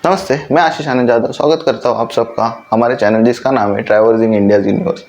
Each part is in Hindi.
नमस्ते, मैं आशीष आनंद यादव स्वागत करता हूँ आप सबका हमारे चैनल जिसका नाम है ट्रैवर्सिंग इंडिया यूनिवर्स।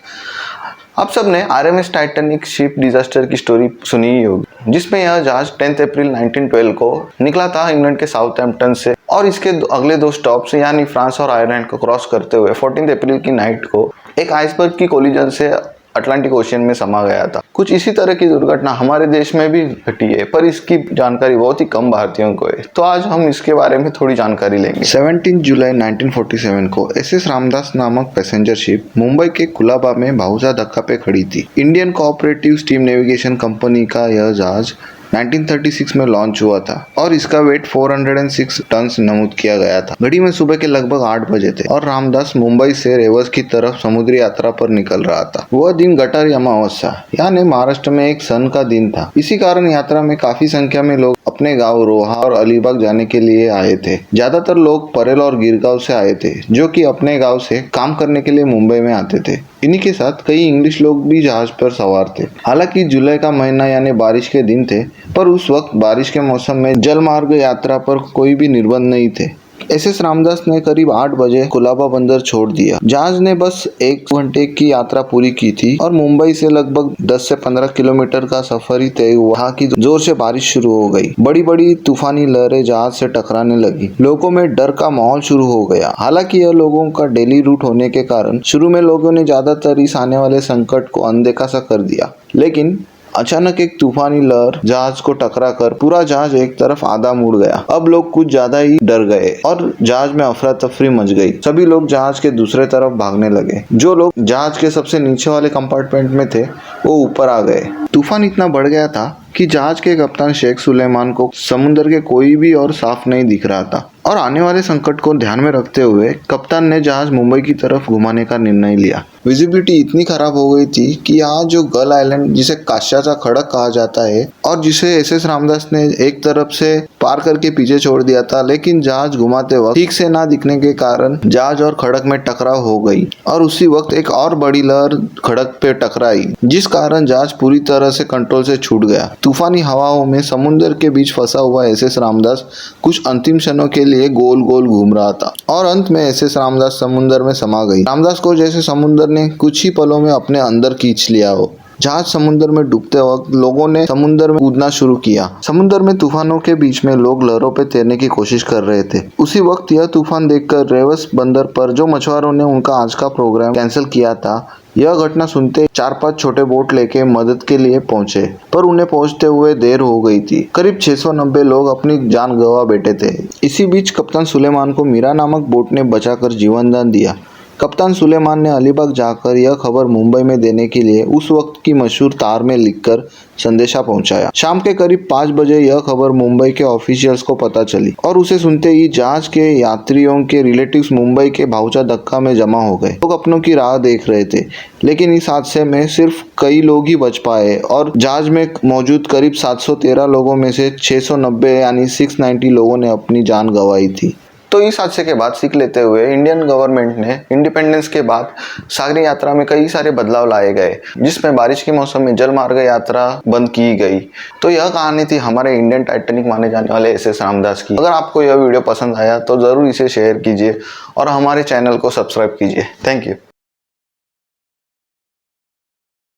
आप सब ने आरएमएस टाइटैनिक शिप डिजास्टर की स्टोरी सुनी ही होगी, जिसमें यह जहाज 10 अप्रैल 1912 को निकला था इंग्लैंड के साउथहैम्पटन से और इसके अगले दो स्टॉप्स यानी फ्रांस और आयरलैंड को क्रॉस करते हुए 14 अप्रैल की नाइट को एक आइसबर्ग की कोलिजन से अटलांटिक ओशियन में समा गया था। कुछ इसी तरह की दुर्घटना हमारे देश में भी घटी है, पर इसकी जानकारी बहुत ही कम भारतीयों को है, तो आज हम इसके बारे में थोड़ी जानकारी लेंगे। 17 जुलाई 1947 को एसएस रामदास नामक पैसेंजर शिप मुंबई के कुलाबा में भाऊजा धक्का पे खड़ी थी। Indian cooperative steam navigation company का यह जहाज 1936 में लॉन्च हुआ था और इसका वेट 406 टन नमूद किया गया था। घड़ी में सुबह के लगभग 8 बजे थे और रामदास मुंबई से रेवस की तरफ समुद्री यात्रा पर निकल रहा था। वह दिन गटर अमावस्या यानी महाराष्ट्र में एक सन का दिन था। इसी कारण यात्रा में काफी संख्या में लोग अपने गांव रोहा और अलीबाग जाने के लिए आए थे। ज्यादातर लोग परेल और गिरगांव से आए थे, जो कि अपने गांव से काम करने के लिए मुंबई में आते थे। इन्हीं के साथ कई इंग्लिश लोग भी जहाज पर सवार थे। हालांकि जुलाई का महीना यानी बारिश के दिन थे, पर उस वक्त बारिश के मौसम में जल मार्ग यात्रा पर कोई भी निर्बंध नहीं थे। एसएस रामदास ने करीब 8 बजे कुलाबा बंदर छोड़ दिया। जहाज ने बस 1 घंटे की यात्रा पूरी की थी और मुंबई से लगभग 10 से 15 किलोमीटर का सफर ही तय हुआ कि जोर से बारिश शुरू हो गई। बड़ी बड़ी तूफानी लहरें जहाज से टकराने लगी। लोगों में डर का माहौल शुरू हो गया। हालांकि यह लोगों का डेली रूट होने के कारण शुरू में लोगों ने ज्यादातर इस आने वाले संकट को अनदेखा सा कर दिया, लेकिन अचानक एक तूफानी लहर जहाज को टकरा कर पूरा जहाज एक तरफ आधा मुड़ गया। अब लोग कुछ ज्यादा ही डर गए और जहाज में अफरा तफरी मच गई। सभी लोग जहाज के दूसरे तरफ भागने लगे। जो लोग जहाज के सबसे नीचे वाले कंपार्टमेंट में थे वो ऊपर आ गए। तूफान इतना बढ़ गया था कि जहाज के कप्तान शेख सुलेमान को समुद्र के कोई भी और साफ नहीं दिख रहा था और आने वाले संकट को ध्यान में रखते हुए कप्तान ने जहाज मुंबई की तरफ घुमाने का निर्णय लिया। विजिबिलिटी इतनी खराब हो गई थी कि यहाँ जो गल आइलैंड जिसे काश्याचा खड़क कहा जाता है और जिसे एसएस रामदास ने एक तरफ से पार करके पीछे छोड़ दिया था, लेकिन जहाज घुमाते वक्त ठीक से ना दिखने के कारण जहाज और खड़क में टकराव हो गई और उसी वक्त एक और बड़ी लहर खड़क पे टकराई, जिस कारण जहाज पूरी तरह से कंट्रोल से छूट गया। तूफानी हवाओं में समुद्र के बीच फंसा हुआ एसएस रामदास कुछ अंतिम क्षणों के लिए गोल गोल घूम रहा था और अंत में एसएस रामदास समुद्र में समा गई। रामदास को जैसे समुद्र ने कुछ ही पलों में अपने अंदर खींच लिया हो। जहाज समुद्र में डूबते वक्त लोगों ने समुद्र में कूदना शुरू किया। समुद्र में तूफानों के बीच में लोग लहरों पर तैरने की कोशिश कर रहे थे। उसी वक्त यह तूफान देखकर रेवस बंदर पर जो मछुआरों ने उनका आज का प्रोग्राम कैंसिल किया था, यह घटना सुनते 4-5 छोटे बोट लेके मदद के लिए पहुंचे, पर उन्हें पहुंचते हुए देर हो गई थी। करीब 690 लोग अपनी जान गंवा बैठे थे। इसी बीच कप्तान सुलेमान को मीरा नामक बोट ने बचाकर जीवन दान दिया। कप्तान सुलेमान ने अलीबाग जाकर यह खबर मुंबई में देने के लिए उस वक्त की मशहूर तार में लिखकर संदेशा पहुंचाया। शाम के करीब 5 बजे यह खबर मुंबई के ऑफिशियल्स को पता चली और उसे सुनते ही जहाज के यात्रियों के रिलेटिव्स मुंबई के भाऊजा धक्का में जमा हो गए। लोग अपनों की राह देख रहे थे, लेकिन इस हादसे में सिर्फ कई लोग ही बच पाए और जहाज में मौजूद करीब 713 लोगों में से 690 यानी 690 लोगों ने अपनी जान गंवाई थी। तो इस हादसे के बाद सीख लेते हुए इंडियन गवर्नमेंट ने इंडिपेंडेंस के बाद सागरी यात्रा में कई सारे बदलाव लाए गए, जिसमें बारिश के मौसम में जल मार्ग यात्रा बंद की गई। तो यह कहानी थी हमारे इंडियन टाइटैनिक माने जाने वाले एसएस रामदास की। अगर आपको यह वीडियो पसंद आया तो जरूर इसे शेयर कीजिए और हमारे चैनल को सब्सक्राइब कीजिए। Thank you.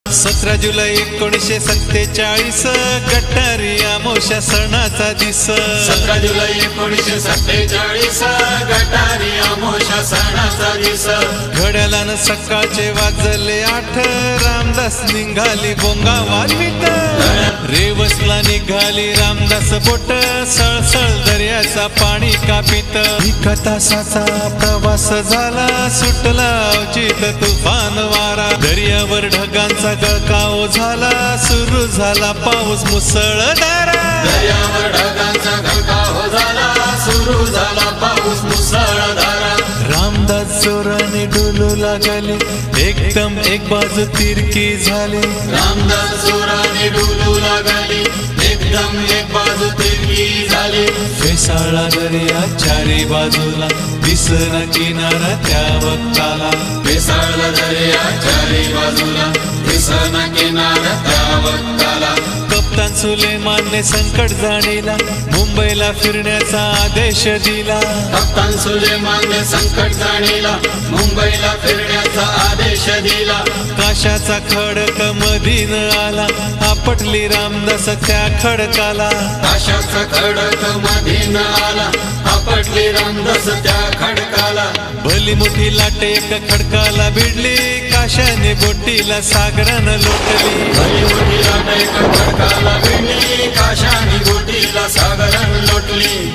17 जुलै 1947 गटारी अमावस्या सणाचा दिस। 17 जुलै 1947 गटारी अमावस्या सणाचा दिस। घड्याळानं सकाळचे वाजले 8 रामदास निघाली बोंगा वाजवीत। रेवसला निघाली रामदास बोट सळसळ दर्याचा पाणी कापित। 1 तासाचा प्रवास झाला सुटला अवचित तुफान वारा। दर्यावर ढगांचा गळकाव झाला सुरू झाला पाऊस मुसळधार। दर्यावर ढगांचा गळकाव झाला सुरू झाला पाऊस मुसळधार। रामदास जोराने डोलू लागले एकदम एक बाजू तिरकी झाली। रामदास जोराने डोलू लागले एकदम एक बाजू तिरकी झाली। फेसाळला दर्या चारी बाजूला दिसना किनारा त्या वक्ताला। फेसाळला दर्या चारी बाजूला दिसना किनारा त्या वक्ताला। कप्तान सुलेमानने संकट जाणीला मुंबईला फिरण्याचा आदेश दिला कप्तान सुलेमानने संकट जाणीला मुंबईला फिरण्याचा आदेश दिला काशाचा खडक मधीन आला आपटली रामदास त्या खडकाला काशाचा खडक मधीन आला आपटली रामदास त्या खडकाला भली मोठी लाट एक खडकाला भिडली काशाने बोटीला सागरानं लोटली भली मोठी लाट एका खडकाला भिडली काशाने बोटीला सागरानं लोटली